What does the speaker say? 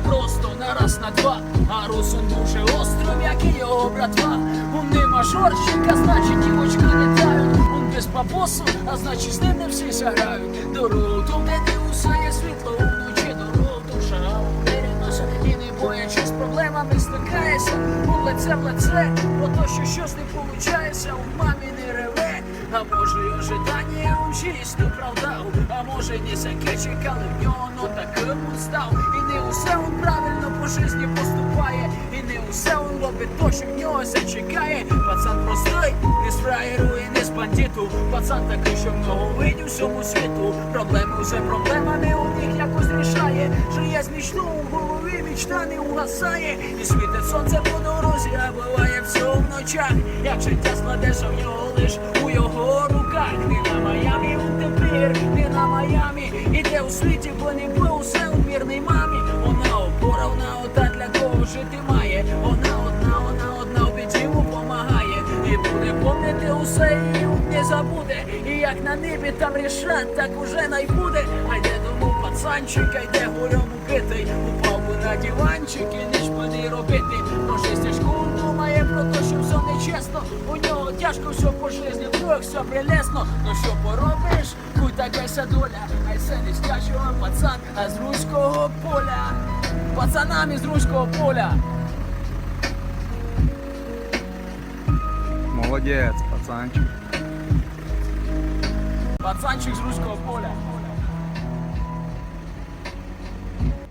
просто на раз, на два. А розум дуже острим, як і його братва. Он не мажорщик, а значить дівочки літають. Он без бабосу, а значить з ним не всі заграють. Дорогу то не дивуся, є світло вночі, дорогу то шагав увереннося. І не боячись проблемами стикаєшся. Он лице в лице, бо то, що щось не получається, у мамі не реве. А може й ожидання он чисто правдав, а може не всяке чекали в нього, но таким он став. І не усе он правильно по житті поступає, і не усе он робить то, що в нього все чекає. Пацан простий, не з фраєру і не з бандиту. Пацан такий, що много видів всьому світу. Проблеми вже проблемами у них якось рішає. Жиє з мічту у голові, мічта не угасає. І світить сонце по дорозі, а буває все в ночах. Як життя складеться в нього лиш у його руках. Не на Майамі он тепер, не на Майамі. Іде у світі, бо не було усе у мирній мамі. Вона опора, вона ота, для кого жити має. Вона одна в біді йому помагає. І буде помнити усе, і не забуде. І як на небі там рішать, так уже най буде. А йде дому пацанчик, а йде горем убитий. Упав би на диванчик і ніч би не робити. Про життя тяжко думає, про те, що все нечесно. У нього тяжко все по житті, вдруг все прелесно. Ну що поробиш, хуй така ся доля. Ай це не стячого пацан, а з руського поля. Пацанами з руського поля. Молодець, пацанчик. Пацанчик з руського поля.